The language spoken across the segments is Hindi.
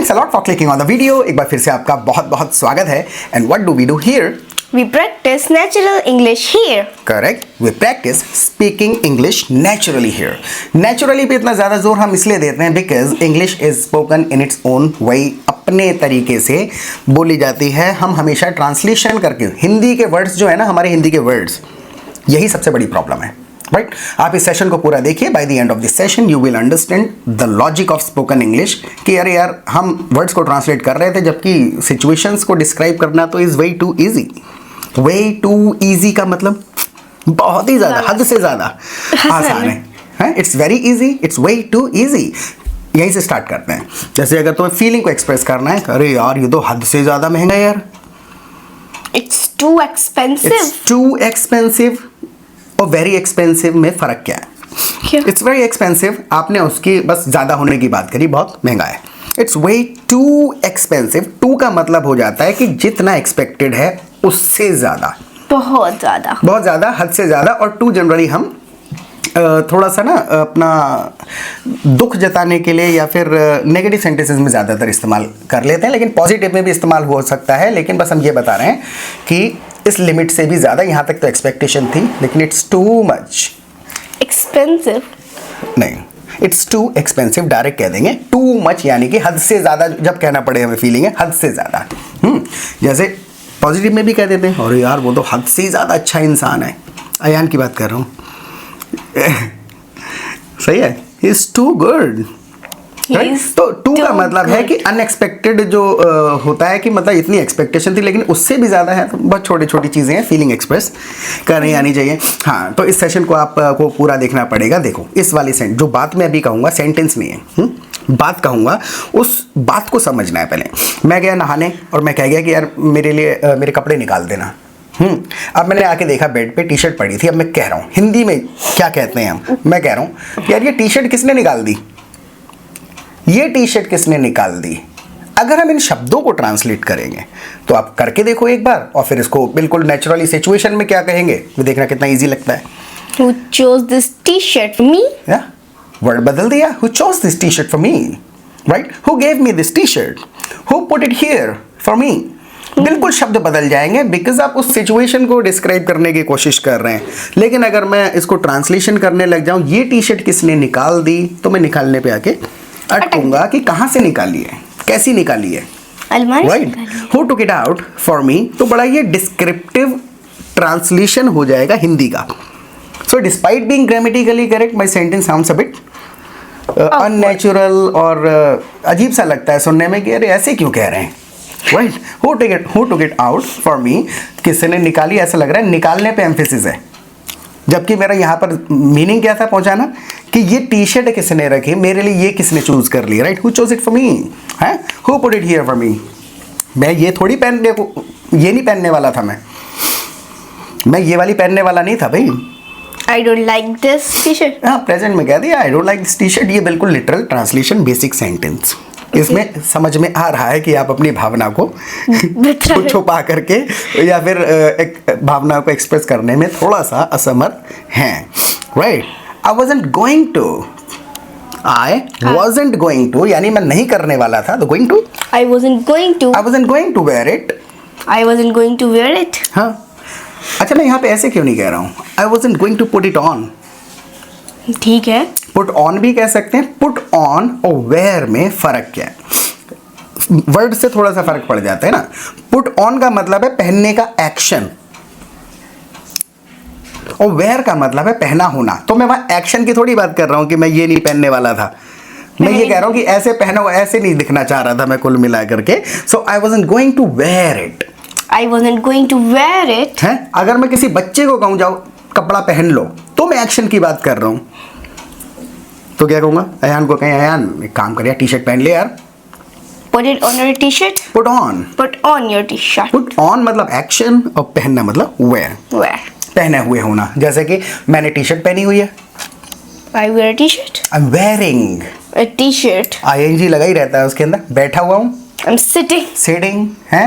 Thanks a lot for clicking on the video. एक बार फिर से आपका बहुत बहुत स्वागत है। And what do we do here? We practice natural English here. Correct, we practice speaking English naturally here. Naturally पे इतना ज़्यादा जोर हम इसलिए देते हैं because English is spoken in its own way, अपने तरीके से बोली जाती है। हम हमेशा ट्रांसलेशन करके हिंदी के वर्ड्स जो है ना, हमारे हिंदी के वर्ड्स, यही सबसे बड़ी प्रॉब्लम है, राइट? आप इस सेशन को पूरा देखिए। By the end of this session you will understand the logic of spoken English कि अरे यार हम वर्ड्स को ट्रांसलेट कर रहे थे जबकि सिचुएशंस को डिस्क्राइब करना तो is way too easy. Way too easy का मतलब बहुत ही ज़्यादा, हद से ज़्यादा आसान है। It's very easy, it's way too easy. यहीं से स्टार्ट करते हैं। जैसे अगर तुम्हें फीलिंग को एक्सप्रेस करना है, अरे यार ये तो हद से ज़्यादा महंगा है यार, It's too expensive. It's too expensive और वेरी एक्सपेंसिव में फ़र्क क्या है? क्या? इट्स वेरी एक्सपेंसिव, आपने उसकी बस ज़्यादा होने की बात करी, बहुत महंगा है। It's way too expensive, too का मतलब हो जाता है कि जितना एक्सपेक्टेड है उससे ज़्यादा, बहुत ज़्यादा। बहुत ज़्यादा, हद से ज़्यादा। और टू जनरली हम थोड़ा सा ना अपना दुख जताने के लिए या फिर नेगेटिव सेंटेंसेस में ज़्यादातर इस्तेमाल कर लेते हैं, लेकिन पॉजिटिव में भी इस्तेमाल हो सकता है। लेकिन बस हम ये बता रहे हैं कि इस लिमिट से भी ज़्यादा, यहाँ तक तो एक्सपेक्टेशन थी, लेकिन इट्स टू मच Expensive. नहीं, इट्स टू एक्सपेंसिव डायरेक्ट कह देंगे। टू मच यानी कि हद से ज़्यादा जब कहना पड़े हमें फीलिंग है हद से ज़्यादा। जैसे पॉजिटिव में भी कह देते हैं, और यार वो तो हद से ही ज़्यादा अच्छा इंसान है। अयान की बात कर रहा हूँ। सही है, इज टू गुड। तो टू का मतलब है कि अनएक्सपेक्टेड जो होता है कि मतलब इतनी एक्सपेक्टेशन थी लेकिन उससे भी ज़्यादा है। तो बहुत छोटी छोटी चीज़ें हैं, फीलिंग एक्सप्रेस करनी आनी चाहिए। हाँ, तो इस सेशन को आपको पूरा देखना पड़ेगा। देखो इस वाली जो बात मैं अभी कहूँगा सेंटेंस नहीं है, बात कहूँगा, उस बात को समझना है। पहले मैं गया नहाने और मैं कह गया कि यार मेरे लिए मेरे कपड़े निकाल देना। अब मैंने आके देखा बेड पे टी शर्ट पड़ी थी। अब मैं कह रहा हूँ, हिंदी में क्या कहते हैं हम, मैं कह रहा हूँ यार ये टी शर्ट किसने निकाल दी, ये टी शर्ट किसने निकाल दी। अगर हम इन शब्दों को ट्रांसलेट करेंगे तो आप करके देखो एक बार, और फिर इसको बिल्कुल नेचुरली सिचुएशन में क्या कहेंगे वो देखना कितना इजी लगता है। Who chose this T-shirt for me? या वर्ड बदल दिया, who chose this t-shirt for me, right? Who gave me this t-shirt? Who put it here for me? बिल्कुल शब्द बदल जाएंगे बिकॉज आप उस सिचुएशन को डिस्क्राइब करने की कोशिश कर रहे हैं। लेकिन अगर मैं इसको ट्रांसलेशन करने लग जाऊं, ये टी शर्ट किसने निकाल दी, तो मैं निकालने पे आके अटकूंगा कि कहाँ से निकाली है, कैसी निकाली है, अलमारी से राइट? निकाली। Who took it out for me, तो बड़ा ये डिस्क्रिप्टिव ट्रांसलेशन हो जाएगा हिंदी का। So despite being grammatically correct, my sentence sounds a bit unnatural और अजीब सा लगता है सुनने में कि अरे ऐसे क्यों कह रहे हैं, right? Who took it out for me, किसने निकाली, ऐसा लग रहा है निकालने पे एम्फेसिस है, जबकि मेरा यहाँ पर मीनिंग क्या था पहुँचाना कि ये टी शर्ट किसने रखी, मेरे लिए ये किसने चूज कर ली, right? Who chose it for me, है who put it here for me. मैं ये थोड़ी पहनने को, ये नहीं पहनने वाला था, मैं ये वाली पहनने वाला नहीं था भाई। I don't like this T-shirt. हाँ, प्रेजेंट में कह दिया I don't like this T shirt. ये बिल्कुल लिटरल ट्रांसलेशन, बेसिक सेंटेंस। इसमें समझ में आ रहा है कि आप अपनी भावना को छुपा करके या फिर एक भावना को एक्सप्रेस करने में थोड़ा सा असमर्थ हैं, right? I wasn't going to यानी मैं नहीं करने वाला था, तो going to, I wasn't going to. I wasn't going to wear it. I wasn't going to wear it. हाँ, अच्छा मैं यहाँ पे ऐसे क्यों नहीं कह रहा हूँ, I wasn't going to put it on. ठीक है। पुट ऑन भी कह सकते हैं। पुट ऑन और वेयर में फर्क क्या है? वर्ड से थोड़ा सा फर्क पड़ जाता है ना। पुट ऑन का मतलब है पहनने का एक्शन, और वेयर का मतलब है पहना होना। तो मैं वहां एक्शन की थोड़ी बात कर रहा हूं कि मैं ये नहीं पहनने वाला था, मैं ये कह रहा हूं कि ऐसे पहनो, ऐसे नहीं दिखना चाह रहा था मैं कुल मिला करके। So I wasn't going to wear it. I wasn't going to wear it. है, अगर मैं किसी बच्चे को कहूं जाओ कपड़ा पहन लो, तो मैं एक्शन की बात कर रहा हूं। तो क्या कहूंगा, अयान को कहें अयान एक काम कर यार टी शर्ट पहन ले यार। Put it on your T-shirt. Put on, Put on your T-shirt. Put on मतलब एक्शन और पहनना मतलब वेयर, Wear. पहने हुए होना। जैसे कि मैंने टी शर्ट पहनी हुई है, I wear a T-shirt. I am wearing, A T-shirt. Ing लगा ही रहता है उसके अंदर। बैठा हुआ हूँ, I'm sitting. सिटिंग है,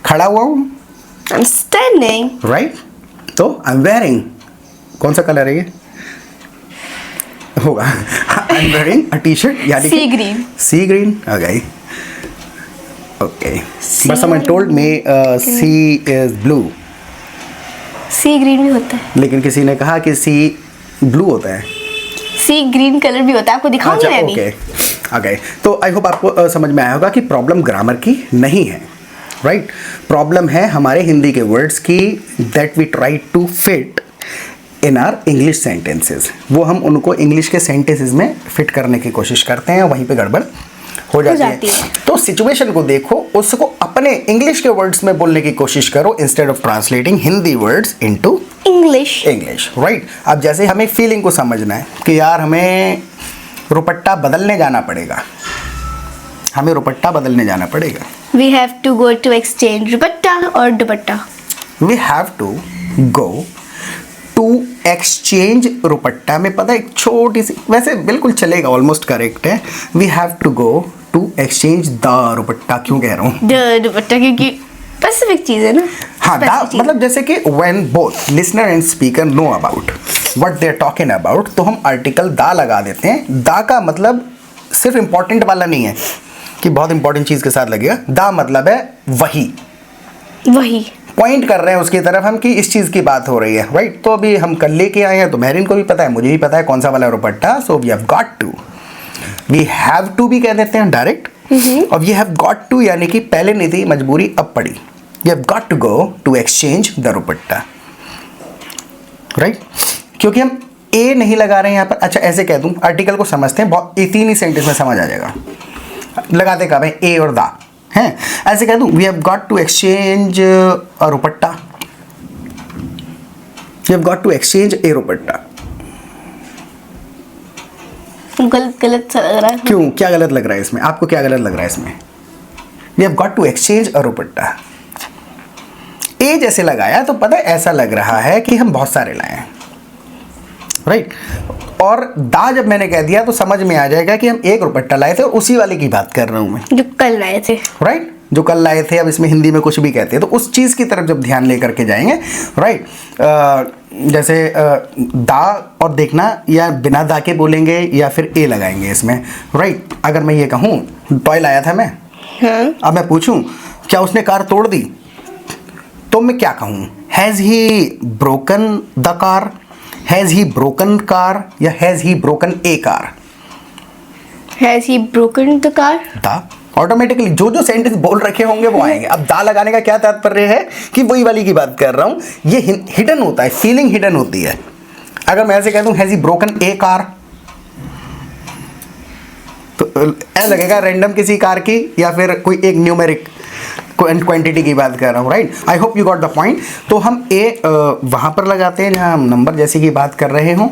खड़ा हुआ हूँ, I'm standing. राइट? तो आई एम वेयरिंग, कौन सा कलर है ये होगा? I am wearing a T shirt यानी Sea green. Sea green. Okay, Okay. But someone told me sea is blue. Sea green भी होता है। लेकिन किसी ने कहा कि सी ब्लू होता है। सी ग्रीन कलर भी होता है, आपको दिखाऊंगी मैं अभी। ओके, तो आई होप आपको समझ में आया होगा कि प्रॉब्लम ग्रामर की नहीं है, राइट? प्रॉब्लम है हमारे हिंदी के वर्ड्स की, that we try to fit in our English sentences. वो हम उनको इंग्लिश के सेंटेंसेस में फिट करने की कोशिश करते हैं, वहीं पे गड़बड़ हो जाती है। तो सिचुएशन को देखो, उसको अपने इंग्लिश के वर्ड्स में बोलने की कोशिश करो instead of translating Hindi words into English, right? अब जैसे हमें फीलिंग को समझना है कि यार हमें रुपट्टा बदलने जाना पड़ेगा, हमें रुपट्टा बदलने जाना पड़ेगा। We have to go to exchange rupatta और dupatta. We have to go to exchange rupatta में पता है एक छोटी सी, वैसे बिल्कुल चलेगा, ऑलमोस्ट करेक्ट है। We have to go to exchange the rupatta, क्यों कह रहा हूँ द दुपट्टा, क्योंकि स्पेसिफिक चीज है ना। हाँ, दा मतलब जैसे कि when both listener and speaker know about what they are talking about, तो हम आर्टिकल दा लगा देते हैं। दा का मतलब सिर्फ इंपॉर्टेंट वाला नहीं है कि बहुत इंपॉर्टेंट चीज के साथ लगेगा। दा मतलब है वही, वही पॉइंट कर रहे हैं उसकी तरफ हम कि इस चीज की बात हो रही है, राइट? तो अभी हम कल लेके आए हैं, तो मेहरीन को भी पता है, मुझे भी पता है कौन सा वाला रुपट्टा। So we have got to, we have to भी कह देते हैं डायरेक्ट, और वी हैव गॉट टू यानी कि पहले नहीं थी मजबूरी, अब पड़ी। We have got to go to exchange the rupatta, right? क्योंकि हम ए नहीं लगा रहे हैं यहाँ पर। अच्छा, ऐसे कह दूं, आर्टिकल को समझते हैं, बहुत 3 ही सेंटेंस में समझ आ जाएगा। लगाते कब है, ए और दा हैं। ऐसे कह दूं, we have got to exchange a rupatta, we have got to exchange a rupatta. गलत सा लग रहा है। क्यों, क्या गलत लग रहा है इसमें? आपको क्या गलत लग रहा है इसमें? We have got to exchange a rupatta. A जैसे लगाया तो पता है ऐसा लग रहा है कि हम बहुत सारे लाए हैं, राइट? और दा जब मैंने कह दिया तो समझ में आ जाएगा कि हम एक रुपट्टा लाए थे, और उसी वाले की बात कर रहा हूं मैं, जो कल लाए थे, राइट? जो कल लाए थे। अब इसमें हिंदी में कुछ भी कहते हैं तो उस चीज़ की तरफ जब ध्यान लेकर के जाएंगे, राइट? जैसे दा और देखना, या बिना दा के बोलेंगे या फिर ए लगाएंगे इसमें, राइट? अगर मैं ये कहूँ टॉय लाया था मैं, हाँ? अब मैं पूछूं क्या उसने कार तोड़ दी, तो मैं क्या कहूँ? Has he broken the car, has he broken car, या has he broken a car? Has he broken the car. दा ऑटोमेटिकली जो सेंटेंस बोल रखे होंगे वो आएंगे। अब दा लगाने का क्या तात्पर्य है कि वही वाली की बात कर रहा हूं, ये हिडन होता है, फीलिंग हिडन होती है। अगर मैं ऐसे कह दूं has he broken a car, तो ऐसा लगेगा रैंडम किसी कार की या फिर कोई एक न्यूमेरिक क्वांटिटी की बात कर रहा हूँ, right? I hope you got the point. तो हम ए वहाँ पर लगाते हैं जहाँ हम नंबर जैसे की बात कर रहे हों।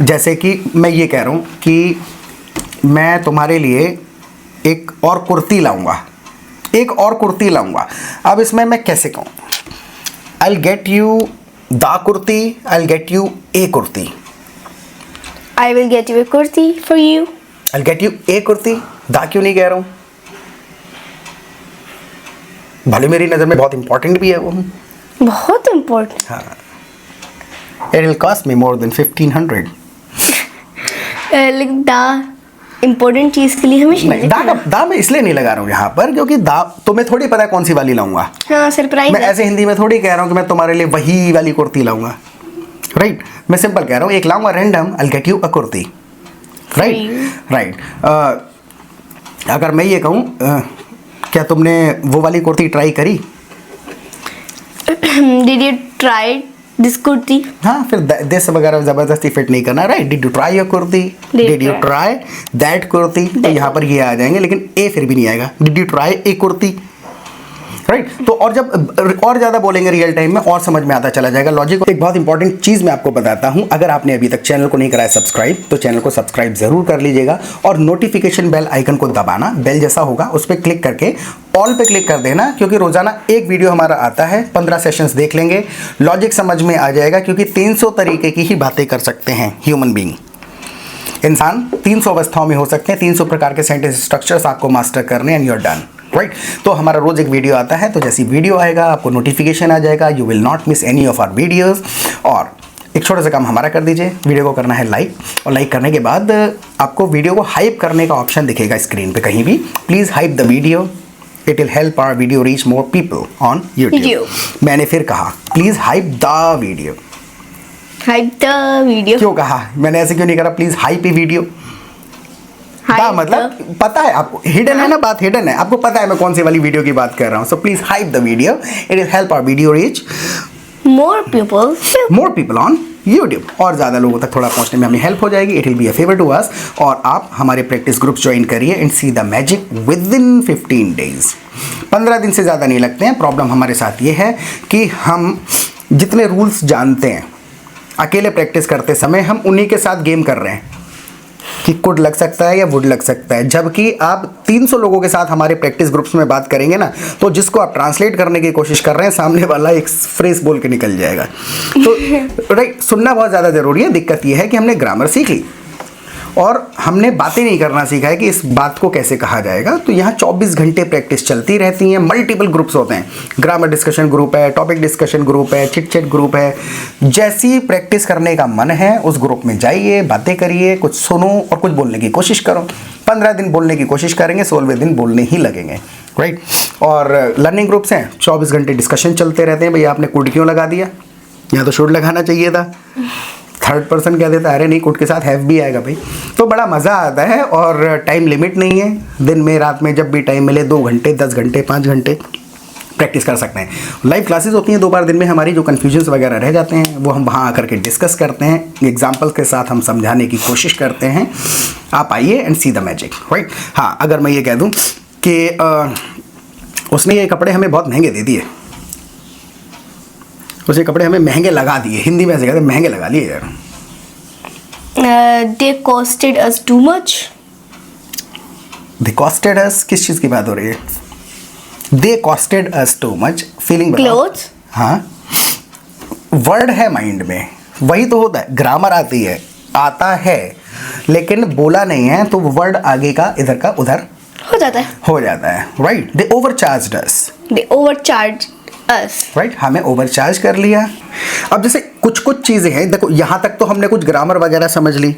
जैसे कि मैं ये कह रहा हूँ कि मैं तुम्हारे लिए एक और कुर्ती लाऊंगा, एक और कुर्ती लाऊंगा। अब इसमें मैं कैसे कहूँ? I will get you the kurti, I will get you a kurti. I will get you a kurti for you. I will get you a kurti. दा क्यों नहीं कह रहा हूँ? भले मेरी नज़र में बहुत इंपॉर्टेंट भी है वो, बहुत इंपॉर्टेंट। हाँ। It will cost me more than 1500। लेकिन दा इंपॉर्टेंट चीज के लिए हमेशा नहीं, दा मैं इसलिए नहीं लगा रहा हूँ यहाँ पर क्योंकि दा तुम्हें थोड़ी पता है कौन सी वाली लाऊंगा। हाँ, सरप्राइज। मैं ऐसे हिंदी में थोड़ी कह रहा हूँ कि मैं तुम्हारे लिए वही वाली कुर्ती लाऊंगा, राइट? मैं सिंपल कह रहा हूँ एक लाऊंगा random, I will get you a kurti, right? अगर मैं ये कहूँ क्या तुमने वो वाली कुर्ती ट्राई करी? Did you try this kurti? हाँ, फिर दिस वगैरह जबरदस्ती फिट नहीं करना, right? Did you try your kurti, did you try that kurti, तो यहाँ पर ये आ जाएंगे, लेकिन ए फिर भी नहीं आएगा। Did you try A kurti, right? तो और जब और ज़्यादा बोलेंगे रियल टाइम में और समझ में आता चला जाएगा लॉजिक। एक बहुत इंपॉर्टेंट चीज़ मैं आपको बताता हूँ, अगर आपने अभी तक चैनल को नहीं कराया सब्सक्राइब, तो चैनल को सब्सक्राइब जरूर कर लीजिएगा, और नोटिफिकेशन बेल आइकन को दबाना, बेल जैसा होगा उस पर क्लिक करके ऑल पे क्लिक कर देना, क्योंकि रोजाना एक वीडियो हमारा आता है। 15 सेशंस देख लेंगे, लॉजिक समझ में आ जाएगा, क्योंकि 300 तरीके की ही बातें कर सकते हैं ह्यूमन बीइंग। इंसान 300 अवस्थाओं में हो सकते हैं, 300 प्रकार के सेंटेंस स्ट्रक्चर्स आपको मास्टर करने, and you are done, right? तो हमारा रोज एक वीडियो आता है, तो जैसी वीडियो आएगा आपको नोटिफिकेशन आ जाएगा, you will not miss any of our videos. और एक छोटा सा काम हमारा कर दीजिए, वीडियो को करना है लाइक, और लाइक करने के बाद आपको वीडियो को हाइप करने का ऑप्शन दिखेगा स्क्रीन पे कहीं भी। Please hype the video, it will help our video reach more people on Video. YouTube. मैंने फिर कहा please hype the video. Hype the video. क्यों कहा मैंने, ऐसे क्यों नहीं करा प्लीज हाइप ए वीडियो? हाँ, Hype मतलब पता है आपको, हिडन है ना, बात हिडन है, आपको पता है मैं कौन सी वाली वीडियो की बात कर रहा हूँ। So please hype the video, it will help our video reach More people. More people on YouTube, और ज़्यादा लोगों तक थोड़ा पहुंचने में हमें हेल्प हो जाएगी। It will be a favour to us. और आप हमारे प्रैक्टिस ग्रुप ज्वाइन करिए and see the magic within 15 days. 15 दिन से ज़्यादा नहीं लगते हैं। प्रॉब्लम हमारे साथ ये है कि हम जितने रूल्स जानते हैं अकेले प्रैक्टिस करते समय, हम उन्हीं के साथ गेम कर रहे हैं कि कुड लग सकता है या वुड लग सकता है। जबकि आप 300 लोगों के साथ हमारे प्रैक्टिस ग्रुप्स में बात करेंगे ना, तो जिसको आप ट्रांसलेट करने की कोशिश कर रहे हैं, सामने वाला एक फ्रेज बोल के निकल जाएगा। तो राइट, सुनना बहुत ज़्यादा ज़रूरी है। दिक्कत यह है कि हमने ग्रामर सीख ली और हमने बातें नहीं करना सीखा है कि इस बात को कैसे कहा जाएगा। तो यहाँ 24 घंटे प्रैक्टिस चलती रहती है। मल्टीपल ग्रुप्स होते हैं, ग्रामर डिस्कशन ग्रुप है, टॉपिक डिस्कशन ग्रुप है, चिट चैट ग्रुप है। जैसी प्रैक्टिस करने का मन है उस ग्रुप में जाइए, बातें करिए, कुछ सुनो और कुछ बोलने की कोशिश करो। 15 दिन बोलने की कोशिश करेंगे, 16वें दिन बोलने ही लगेंगे, राइट। और लर्निंग ग्रुप्स हैं, 24 घंटे डिस्कशन चलते रहते हैं। भैया आपने कुड क्यों लगा दिया, यहाँ तो शुड लगाना चाहिए था। थर्ड पर्सन कह देता है अरे नहीं, कुड के साथ हैव भी आएगा भाई। तो बड़ा मज़ा आता है और टाइम लिमिट नहीं है। दिन में रात में जब भी टाइम मिले, 2 घंटे 10 घंटे 5 घंटे प्रैक्टिस कर सकते हैं। लाइव क्लासेस होती हैं 2 बार दिन में। हमारी जो कन्फ्यूजन्स वगैरह रह जाते हैं वो हम वहाँ आकर के डिस्कस करते हैं, एग्जाम्पल्स के साथ हम समझाने की कोशिश करते हैं। आप आइए and see the magic, right. हाँ, अगर मैं ये कह दूँ कि उसने ये कपड़े हमें बहुत महंगे दे दिए, उसे कपड़े हमें महंगे लगा दिए, हिंदी में ऐसे कहते हैं महंगे लगा लिए यार। They costed us too much. They costed us, किस चीज़ की बात हो रही है? They costed us too much, feeling बताओ। Clothes. हाँ, वर्ड है माइंड में, वही तो होता है। ग्रामर आती है, आता है, लेकिन बोला नहीं है तो वर्ड आगे का इधर का उधर हो जाता है, right. They overcharged us, They overcharged us. Right, हमें ओवरचार्ज कर लिया। अब जैसे कुछ कुछ चीज़ें हैं, देखो यहाँ तक तो हमने कुछ ग्रामर वगैरह समझ ली,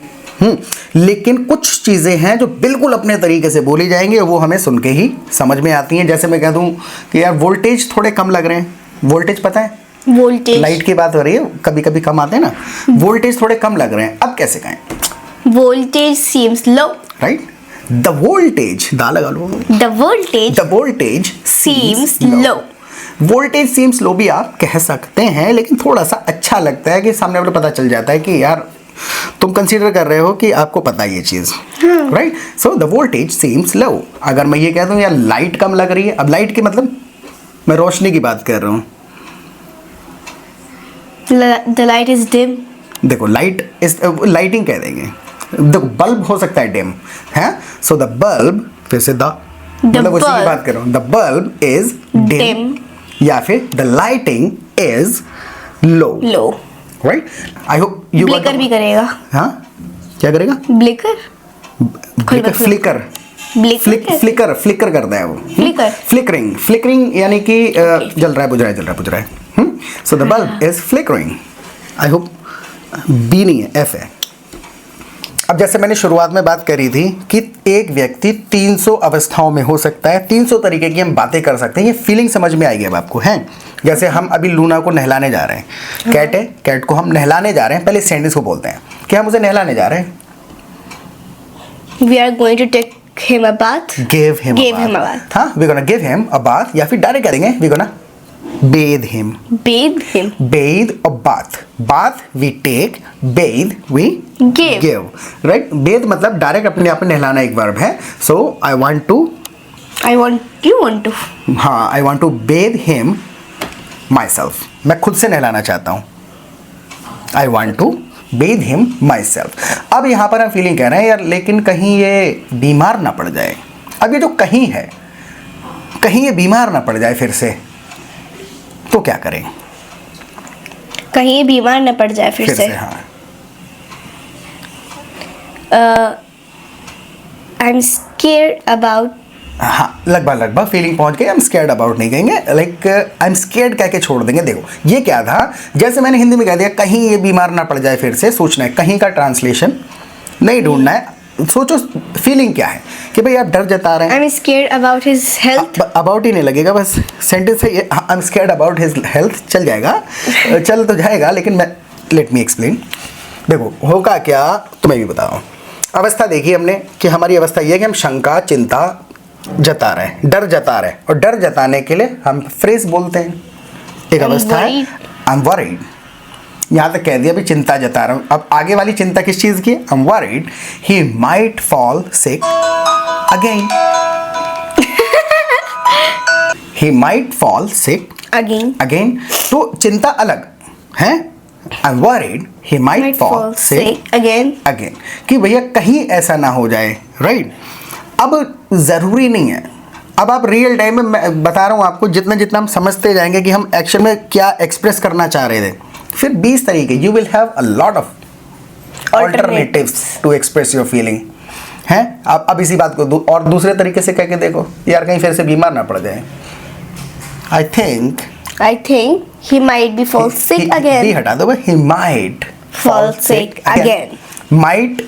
लेकिन कुछ चीज़ें हैं जो बिल्कुल अपने तरीके से बोली जाएंगी और वो हमें सुन के ही समझ में आती हैं। जैसे मैं कह दूँ कि यार वोल्टेज थोड़े कम लग रहे हैं। वोल्टेज पता है, Voltage. लाइट की बात हो रही है, कभी कभी कम आते हैं ना, वोल्टेज थोड़े कम लग रहे हैं। अब कैसे कहें? Voltage seems low. Right, the voltage, दा लगा लो, The voltage the voltage seems low. Voltage seems low भी आप कह सकते हैं, लेकिन थोड़ा सा अच्छा लगता है कि सामने वाले पता चल जाता है कि यार तुम कंसीडर कर रहे हो कि आपको पता है ये चीज़, right. So the voltage seems low. अगर मैं ये कह दूं यार लाइट कम लग रही है, अब लाइट के मतलब मैं रोशनी की बात कर रहा हूँ। The light is dim. देखो लाइट इस लाइटिंग कह देंगे, देखो बल्ब हो सकता है डिम है। सो द बल्ब, फिर से द मतलब उसी की bulb बात कर रहा हूँ, द बल्ब इज डिम, या फिर the lighting is low, Low. Right. I hope you Blicker भी करेगा. हाँ, क्या करेगा? Blicker. फ्लिकर, फ्लिकर फ्लिकर करता है वो। Flicker. फ्लिकरिंग, फ्लिकरिंग यानी कि जल रहा है, बुझ रहा है, जल रहा है, बुझ रहा है। So the bulb is flickering. I hope be नहीं है, एफ है। अब जैसे मैंने शुरुआत में बात करी थी कि एक व्यक्ति 300 अवस्थाओं में हो सकता है, 300 तरीके की हम बातें कर सकते हैं। ये फीलिंग समझ में आएगी अब आपको, हैं? जैसे हम अभी लूना को नहलाने जा रहे हैं, कैट है, कैट को हम नहलाने जा रहे हैं। पहले सेंटेंस को बोलते हैं कि हम उसे नहलाने जा रहे हैं। We are going to take him a bath. Give him Give a him a bath. bath. हाँ, we're gonna give him a bath, या फिर डायरेक्ट करेंगे we're gonna bathe him. Bathe him. Bathe or bath. Bath we take, bathe we Give. Right? Bathe मतलब डायरेक्ट अपने आप में नहलाना एक वर्ब है। So I want to, You want to. हाँ, I want to bathe him myself. मैं खुद से नहलाना चाहता हूँ। I want to bathe him myself. अब यहाँ पर हम फीलिंग कह रहे हैं यार, लेकिन कहीं ये बीमार ना पड़ जाए। अब ये जो कहीं है, कहीं ये बीमार ना पड़ जाए फिर से, तो क्या करें? कहीं ये बीमार न पड़ जाए फिर से. हाँ, I'm scared about. हाँ, लगभग फीलिंग पहुंच गई। आई एम स्केर्ड अबाउट नहीं कहेंगे, लाइक आई एम स्केर्ड कह के छोड़ देंगे। देखो ये क्या था, जैसे मैंने हिंदी में कह दिया कहीं ये बीमार ना पड़ जाए फिर से, सोचना है, कहीं का ट्रांसलेशन नहीं ढूंढना है, सोचो फीलिंग क्या है कि भाई आप डर जता रहे हैं। I'm scared about his health. About ही नहीं लगेगा, बस सेंटेंस है ये, I am scared about his health चल जाएगा, चल तो जाएगा, लेकिन मैं लेट मी एक्सप्लेन। देखो होगा क्या तुम्हें भी बताओ। अवस्था देखी हमने कि हमारी अवस्था ये है कि हम शंका चिंता जता रहे हैं, डर जता रहे हैं, और डर जताने के लिए हम फ्रेज बोलते हैं। एक अवस्था है आई एम वरीड, यहाँ तक कह दिया भी चिंता जता रहा हूँ। अब आगे वाली चिंता किस चीज़ की है? I am worried he might fall sick again, he might fall sick again. तो चिंता अलग है, I am worried he might fall sick again. कि भैया कहीं ऐसा ना हो जाए, राइट। अब ज़रूरी नहीं है, अब आप रियल टाइम में मैं बता रहा हूँ आपको, जितना जितना हम समझते जाएंगे कि हम एक्शन में क्या एक्सप्रेस करना चाह रहे थे, फिर 20 तरीके, you will have a lot of alternatives to express your feeling हैं। आप अब इसी बात को और दूसरे तरीके से कह के देखो यार, कहीं फिर से बीमार ना पड़ जाए। I think he might be fall sick again. ही हटा दो भाई, he might fall sick again. might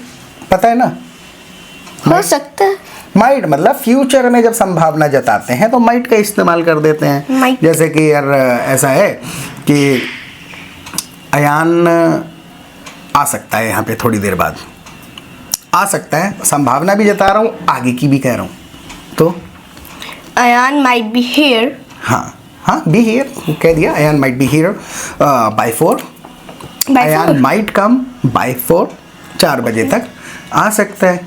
पता है ना, हो सकता है। माइट मतलब फ्यूचर में जब संभावना जताते हैं तो माइट का इस्तेमाल कर देते हैं। Might. जैसे कि यार ऐसा है कि अयान आ सकता है यहाँ पे थोड़ी देर बाद, आ सकता है, संभावना भी जता रहा हूँ, आगे की भी कह रहा हूँ, तो Ayan might be here. हाँ बी हियर कह दिया, Ayaan might be here by 4, Ayaan might come by 4, 4 बजे तक आ सकता है।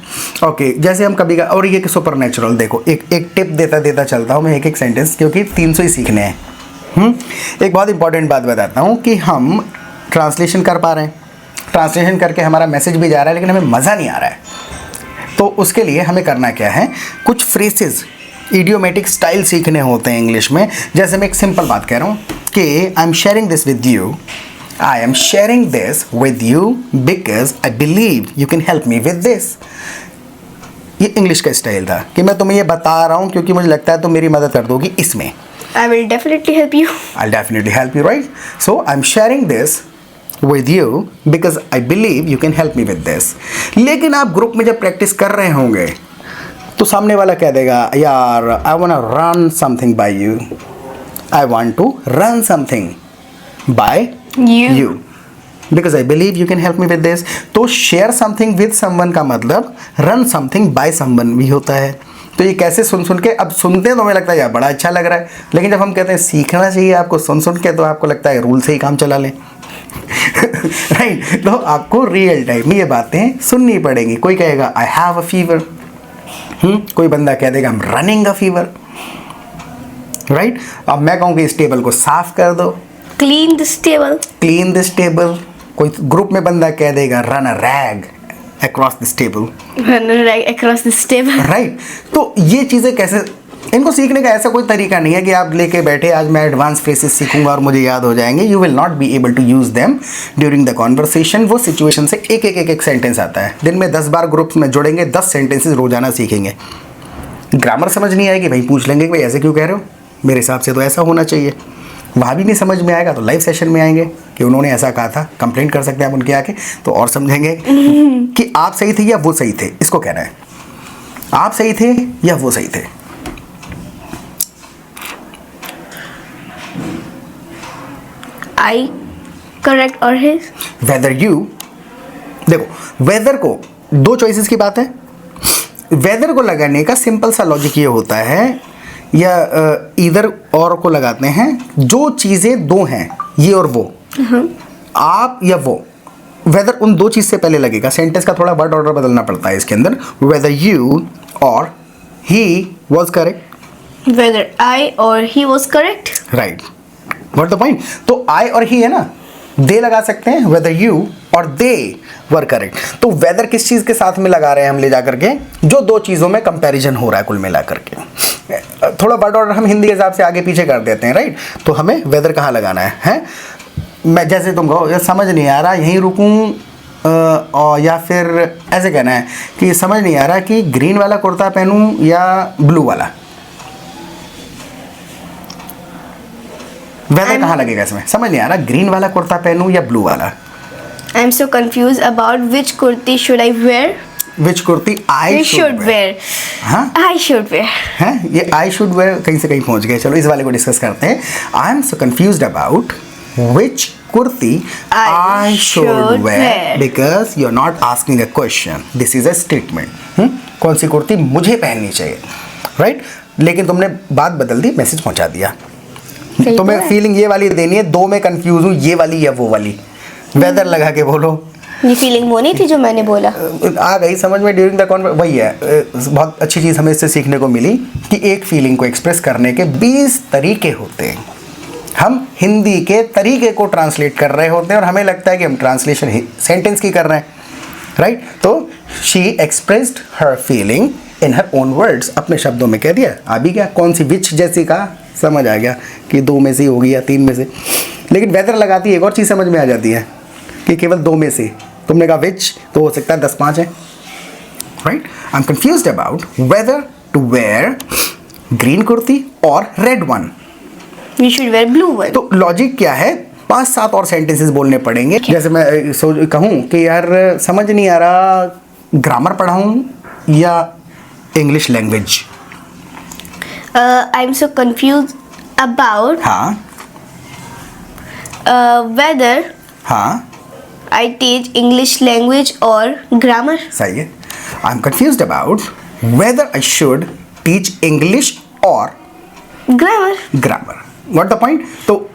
ओके जैसे हम कभी का, और ये कि सुपर नेचुरल देखो, एक टिप देता चलता हूँ मैं, एक सेंटेंस, क्योंकि 300 ही सीखने हैं। एक बहुत इंपॉर्टेंट बात बताता हूँ कि हम ट्रांसलेशन कर पा रहे हैं, ट्रांसलेशन करके हमारा मैसेज भी जा रहा है, लेकिन हमें मज़ा नहीं आ रहा है। तो उसके लिए हमें करना क्या है, कुछ फ्रेसेस, इडियोमेटिक स्टाइल सीखने होते हैं इंग्लिश में। जैसे मैं एक सिंपल बात कह रहा हूँ कि I am sharing this with you, I am sharing this with you because I believe you can help me with this. ये इंग्लिश का स्टाइल था कि मैं तुम्हें ये बता रहा हूँ क्योंकि मुझे लगता है तुम मेरी मदद कर दोगी इसमें। I will definitely help you. I'll definitely help you, right? So I'm sharing this with you because I believe you can help me with this. लेकिन आप ग्रुप में जब प्रैक्टिस कर रहे होंगे तो सामने वाला कह देगा यार I wanna run something by you. I want to run something by you because I believe you can help me with this. तो share something with someone का मतलब run something by someone भी होता है। तो ये कैसे सुन के, अब सुनते हैं तो हमें लगता है यार बड़ा अच्छा लग रहा है, लेकिन जब हम कहते हैं सीखना चाहिए आपको सुन के, तो आपको लगता है रूल से ही काम चला लें। राइट तो आपको रियल टाइम में ये बातें सुननी पड़ेंगी। कोई कहेगा आई हैव अ फीवर, कोई बंदा कह देगा I am running a fever, right. अब मैं कहूँ कि इस टेबल को साफ कर दो, Clean this table. Clean this table. कोई ग्रुप में बंदा कह देगा run a rag across this table, Run a rag across this table. Right. तो ये चीज़ें कैसे, इनको सीखने का ऐसा कोई तरीका नहीं है कि आप लेके बैठे आज मैं एडवांस फ्रेसेस सीखूंगा और मुझे याद हो जाएंगे। You will not be able to use them during the conversation. वो सिचुएशन से एक सेंटेंस आता है, दिन में 10 बार ग्रुप्स में जोड़ेंगे, 10 सेंटेंसेस रोजाना सीखेंगे। ग्रामर समझ नहीं आएगी, भाई पूछ लेंगे कि भाई ऐसे क्यों कह रहे हो, मेरे हिसाब से तो ऐसा होना चाहिए। वहाँ भी नहीं समझ में आएगा तो लाइव सेशन में आएंगे कि उन्होंने ऐसा कहा था, कंप्लेंट कर सकते हैं आप उनके आके, तो और समझेंगे कि आप सही थे या वो सही थे। इसको कहना है आप सही थे या वो सही थे। I correct or his? Whether you, देखो वेदर को 2 चॉइसेस की बात है। वेदर को लगाने का सिंपल सा लॉजिक ये होता है, या इधर और को लगाते हैं, जो चीज़ें 2 हैं ये और वो, आप या वो, वेदर उन 2 चीज़ से पहले लगेगा। सेंटेंस का थोड़ा वर्ड ऑर्डर बदलना पड़ता है इसके अंदर। वेदर यू और he was correct, Whether I or he was correct. Right, what the point. तो आई और ही है ना, दे लगा सकते हैं, वेदर यू और दे वर करेक्ट। तो वेदर किस चीज़ के साथ में लगा रहे हैं हम ले जा करके, जो 2 चीज़ों में कंपैरिजन हो रहा है कुल मिला करके। थोड़ा वर्ड ऑर्डर हम हिंदी के हिसाब से आगे पीछे कर देते हैं, राइट। तो हमें वेदर कहाँ लगाना है? मैं जैसे तुम कहो यार समझ नहीं आ रहा यहीं रुकूं, और या फिर ऐसे कहना है कि समझ नहीं आ रहा कि ग्रीन वाला कुर्ता पहनूं या ब्लू वाला। वेदर कहाँ लगेगा इसमें? समझ नहीं आ रहा ग्रीन वाला कुर्ता पहनूं या ब्लू वाला। I'm so confused about which kurti should I wear. Which kurti I should wear. हाँ I should wear. है, ये आई शुड वेयर कहीं से कहीं पहुंच गए। चलो इस वाले को डिस्कस करते हैं। I am so confused about which kurti I should wear because you are not asking a question, this is a statement. कौन सी कुर्ती मुझे पहननी चाहिए, राइट? लेकिन तुमने बात बदल दी, मैसेज पहुंचा दिया। तुम्हें फीलिंग ये वाली देनी है, दो में कंफ्यूज हूँ, ये वाली या वो वाली। वेदर लगा के बोलो। ये फीलिंग वो नहीं थी जो मैंने बोला। आ गई समझ में ड्यूरिंग द कॉन्वर्सेशन। वही है, बहुत अच्छी चीज़ हमें इससे सीखने को मिली कि एक फीलिंग को एक्सप्रेस करने के 20 तरीके होते हैं। हम हिंदी के तरीके को ट्रांसलेट कर रहे होते हैं और हमें लगता है कि हम ट्रांसलेशन सेंटेंस की कर रहे हैं, राइट? तो she expressed her feeling in her own words, अपने शब्दों में कह दिया। अभी क्या, कौन सी विच जैसी का समझ आ गया कि 2 में से होगी या 3 में से। लेकिन वेदर लगाती है, एक और चीज़ समझ में आ जाती है कि केवल 2 में से। तुमने कहा विच, तो हो सकता है 10-5 है, right? I am confused about whether to wear green kurti और red one. You should wear blue one. तो लॉजिक क्या है? 5-7 और सेंटेंसेस बोलने पड़ेंगे। जैसे मैं कहूँ कि यार समझ नहीं आ रहा, ग्रामर पढ़ाऊँ या English language? I'm so confused about हाँ whether हाँ I teach English language or grammar. सही है। आई am confused about whether I should teach English और Grammar. Grammar. What the point? तो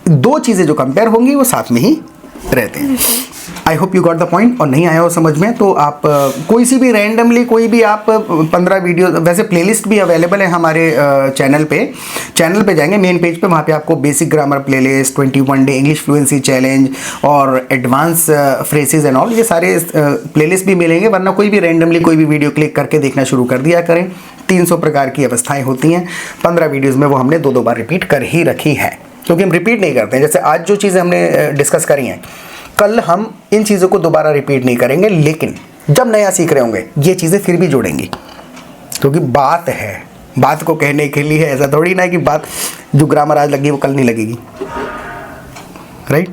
दो चीज़ें जो कंपेयर होंगी वो साथ में ही रहते हैं। I hope you got the point. और नहीं आया हो समझ में तो आप कोई सी भी रैंडमली कोई भी आप 15 वीडियो, वैसे प्लेलिस्ट भी अवेलेबल है हमारे चैनल पे जाएंगे मेन पेज पे, वहाँ पे आपको basic grammar playlist, 21 day English fluency challenge और एडवांस फ्रेजेस एंड ऑल, ये सारे प्लेलिस्ट भी मिलेंगे। वरना कोई भी रैंडमली कोई भी वीडियो क्लिक करके देखना शुरू कर दिया करें। 300 प्रकार की अवस्थाएँ होती हैं। 15 वीडियोज़ में वो हमने 2-2 बार रिपीट कर ही रखी है, क्योंकि हम रिपीट नहीं करते हैं। जैसे आज जो चीज़ें हमने डिस्कस करी हैं, कल हम इन चीज़ों को दोबारा रिपीट नहीं करेंगे, लेकिन जब नया सीख रहे होंगे ये चीज़ें फिर भी जोड़ेंगी, क्योंकि बात है, बात को कहने के लिए। ऐसा थोड़ी ना कि बात जो ग्रामर आज लगी वो कल नहीं लगेगी, राइट?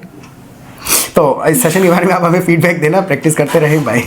तो इस सेशन के बारे में आप हमें फीडबैक देना, प्रैक्टिस करते रहें। बाय।